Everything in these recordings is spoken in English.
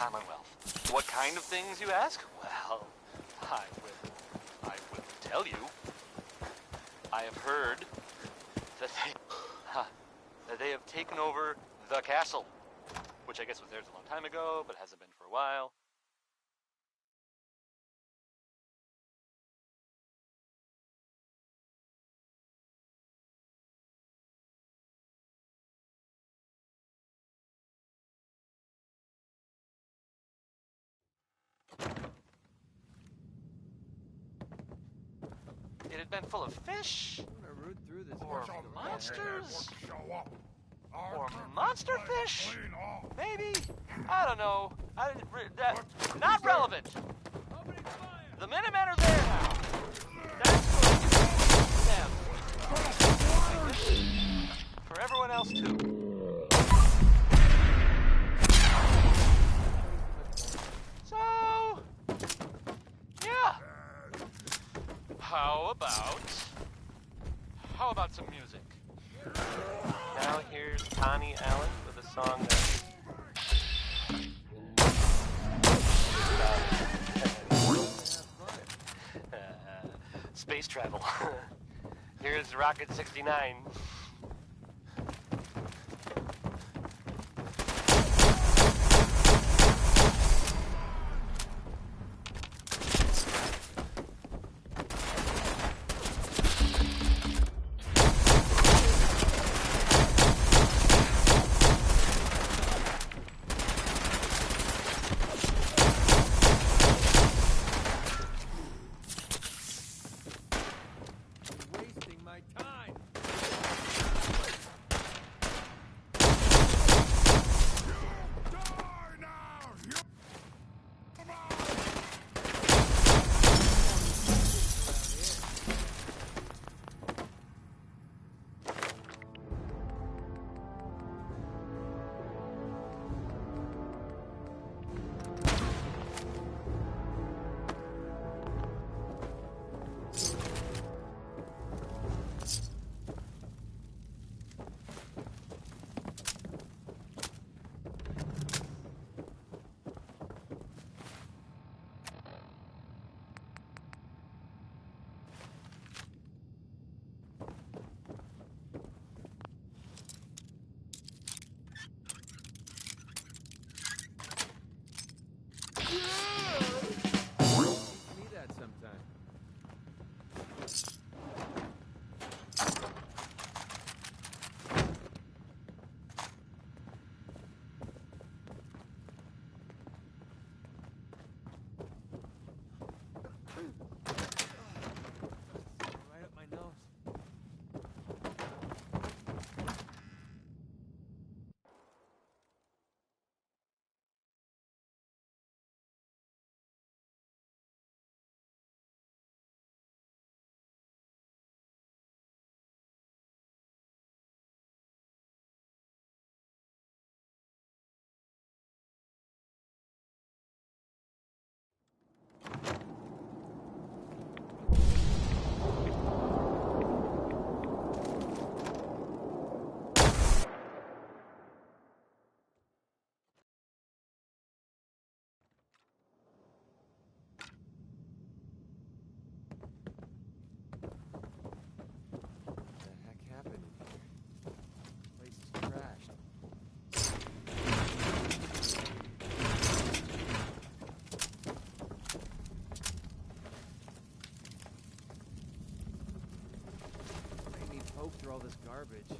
Commonwealth. What kind of things, you ask? Well, I will tell you. I have heard that they have taken over the castle, which I guess was theirs a long time ago, but hasn't been for a while. It had been full of fish, or monsters, or monster fish, maybe? I don't know. Not relevant. The Minutemen are there now. That's good. Them. For everyone else, too. So, yeah. How about some music? Now here's Connie Allen with a song that Space travel. here's Rocket 69. Through all this garbage.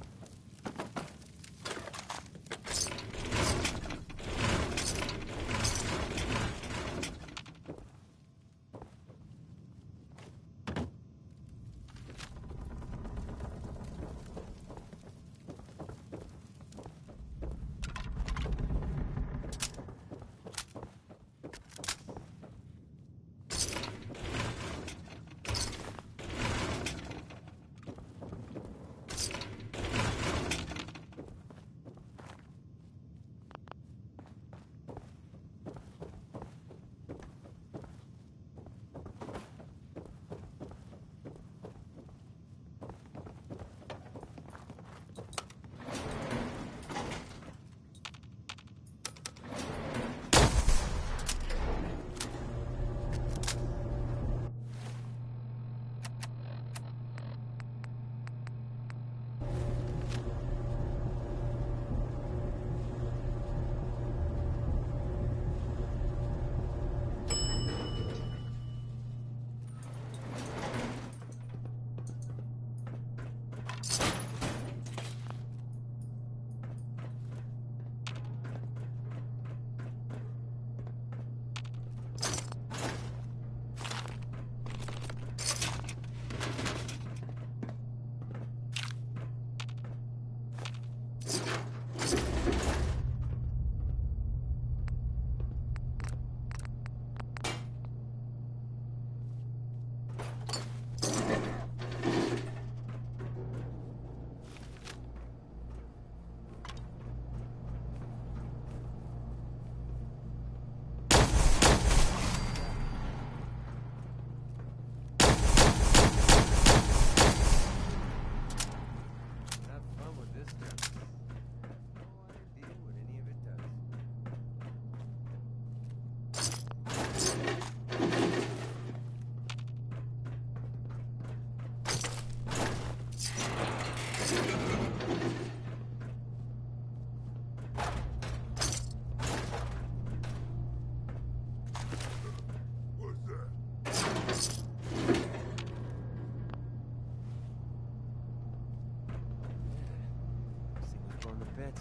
Going to bed.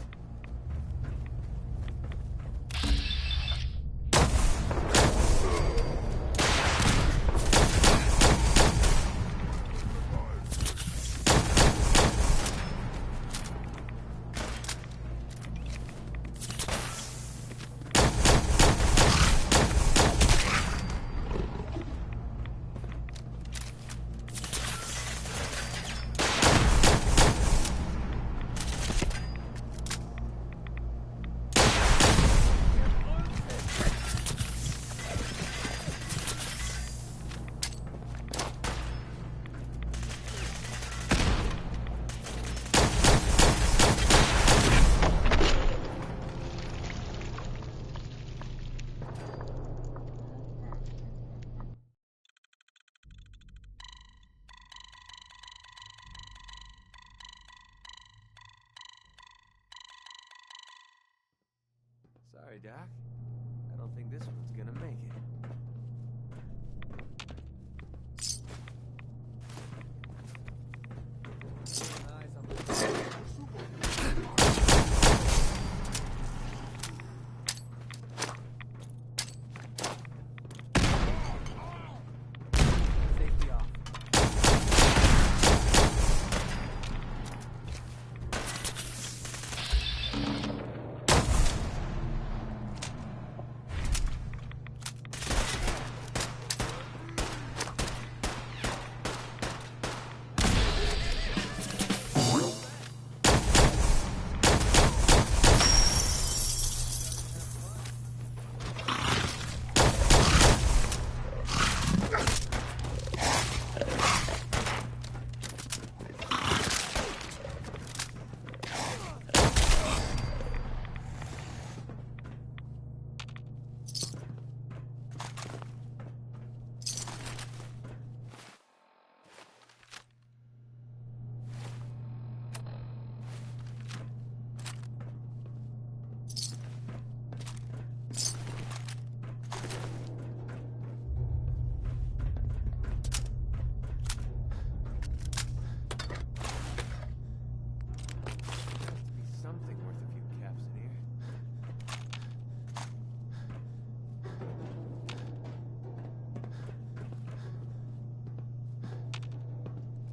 Sorry, Doc. I don't think this one's gonna make it. Eyes on the safety off. Something worth a few caps in here.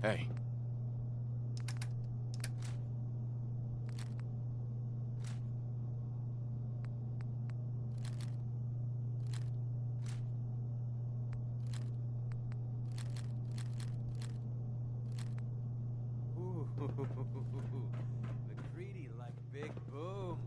Hey. Ooh, the greedy like big boom.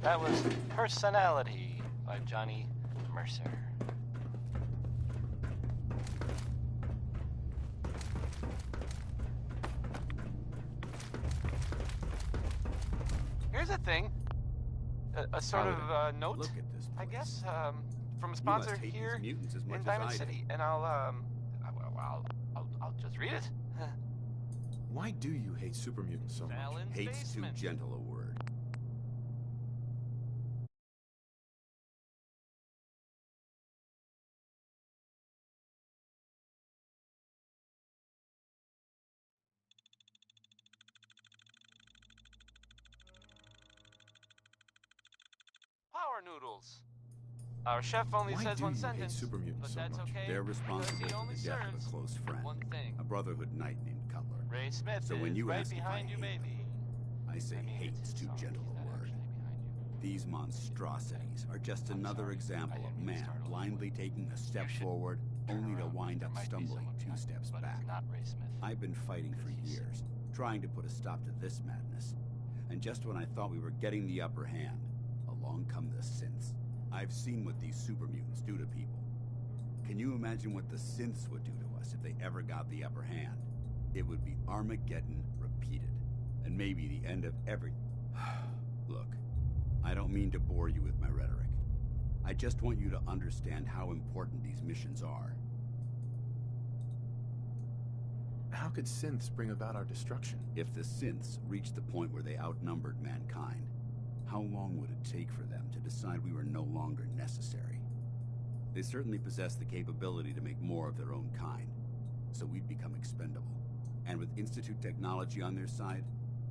That was Personality by Johnny Mercer. Here's a thing. A sort of note, Look at this I place. guess, from a You must sponsor hate here these mutants as much in as Diamond I do. City, and I'll just read it. Why do you hate super mutants so much? Alan's Hate's too basement. gentle a word. Power noodles. Our chef only Why says do one you hate sentence, super mutants but so that's much? okay. They're because responsible he for only the death of serves a close friend, one thing. a Brotherhood knight named Cutler. Ray Smith So when is you right ask if behind I you, hate baby. I say I mean, hate's it's too his song. gentle He's a not word. actually behind you. These monstrosities are just I'm another sorry. example I of didn't mean to man startle you. blindly taking a step should forward only to Around. wind There up might be stumbling someone 2 behind you, steps but back. It's not Ray Smith. I've been fighting for years, trying to put a stop to this madness. And just when I thought we were getting the upper hand, along come the synths. I've seen what these super mutants do to people. Can you imagine what the synths would do to us if they ever got the upper hand? It would be Armageddon repeated, and maybe the end of every... Look, I don't mean to bore you with my rhetoric. I just want you to understand how important these missions are. How could synths bring about our destruction? If the synths reached the point where they outnumbered mankind, how long would it take for them to decide we were no longer necessary? They certainly possess the capability to make more of their own kind, so we'd become expendable. And with Institute technology on their side,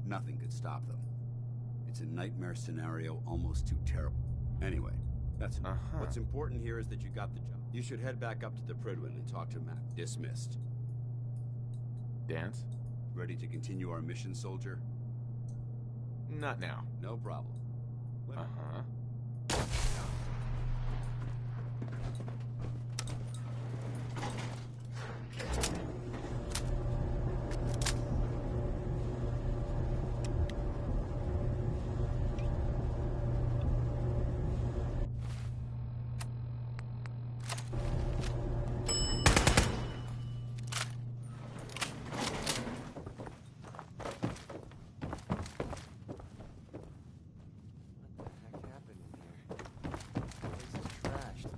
nothing could stop them. It's a nightmare scenario almost too terrible. Anyway, that's enough. What's important here is that you got the job. You should head back up to the Prydwen and talk to Mac. Dismissed. Dance? Ready to continue our mission, soldier? Not now. No problem. What the heck happened in here? This is trashed.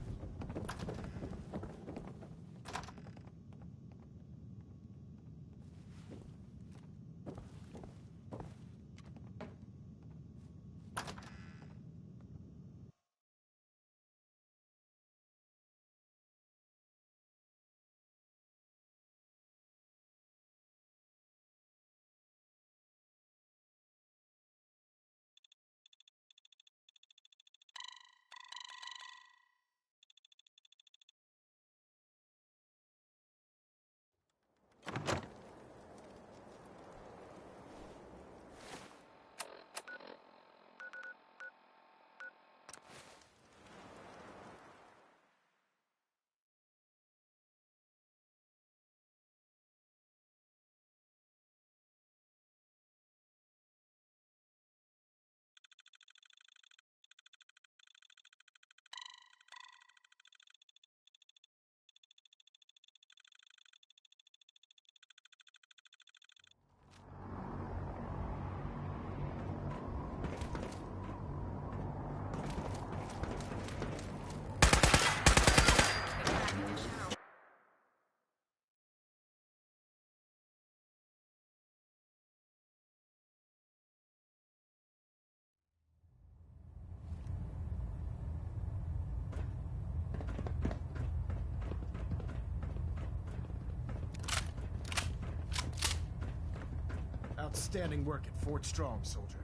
Outstanding work at Fort Strong, soldier.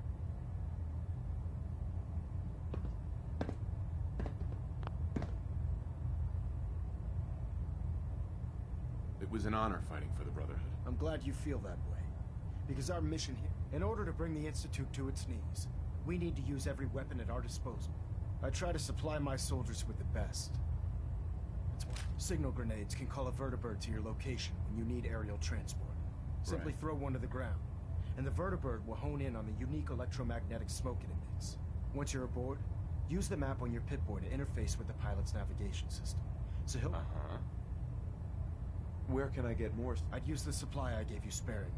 It was an honor fighting for the Brotherhood. I'm glad you feel that way. Because our mission here, in order to bring the Institute to its knees, we need to use every weapon at our disposal. I try to supply my soldiers with the best. That's why signal grenades can call a vertibird to your location when you need aerial transport. Simply Right. throw one to the ground, and the vertibird will hone in on the unique electromagnetic smoke it emits. Once you're aboard, use the map on your Pip-Boy to interface with the pilot's navigation system. So he'll... Uh-huh. Where can I get more? I'd use the supply I gave you sparingly.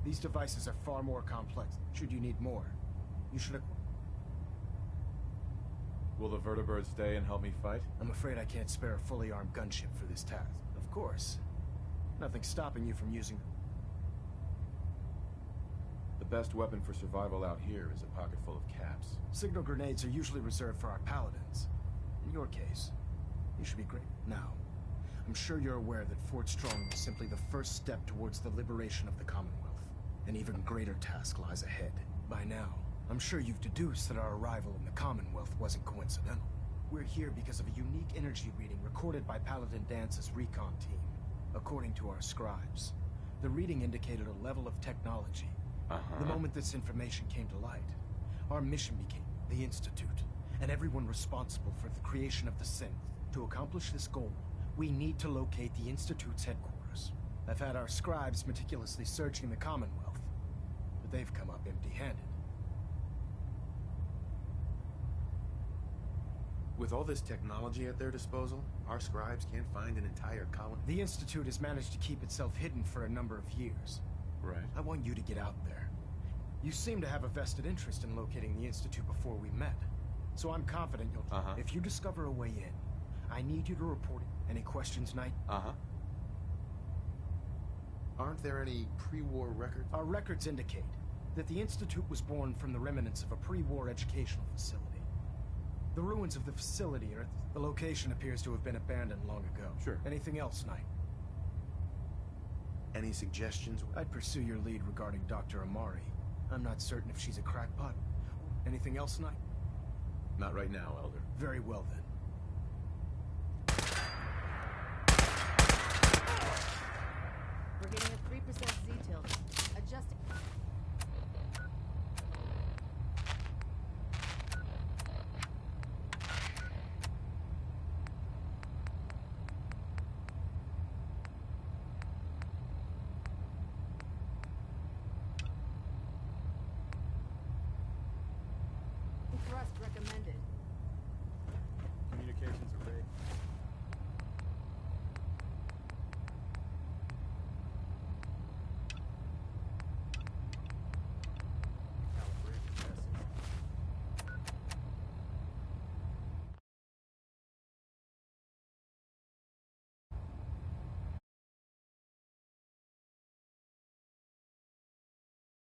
These devices are far more complex. Should you need more, you should... Will the vertibird stay and help me fight? I'm afraid I can't spare a fully armed gunship for this task. Of course. Nothing's stopping you from using... The best weapon for survival out here is a pocket full of caps. Signal grenades are usually reserved for our paladins. In your case, you should be great. Now, I'm sure you're aware that Fort Strong was simply the first step towards the liberation of the Commonwealth. An even greater task lies ahead. By now, I'm sure you've deduced that our arrival in the Commonwealth wasn't coincidental. We're here because of a unique energy reading recorded by Paladin Dance's recon team. According to our scribes, the reading indicated a level of technology. The moment this information came to light, our mission became the Institute, and everyone responsible for the creation of the synth. To accomplish this goal, we need to locate the Institute's headquarters. I've had our scribes meticulously searching the Commonwealth, but they've come up empty-handed. With all this technology at their disposal, our scribes can't find an entire colony. The Institute has managed to keep itself hidden for a number of years. Right. I want you to get out there. You seem to have a vested interest in locating the Institute before we met, so I'm confident you'll... If you discover a way in, I need you to report it. Any questions, Knight? Aren't there any pre-war records? Our records indicate that the Institute was born from the remnants of a pre-war educational facility. The ruins of the facility are... The location appears to have been abandoned long ago. Sure. Anything else, Knight? Any suggestions? I'd pursue your lead regarding Dr. Amari. I'm not certain if she's a crackpot. Anything else, Knight? Not right now, Elder. Very well, then. We're getting a 3% Z-tilt. Adjusting... Thrust recommended.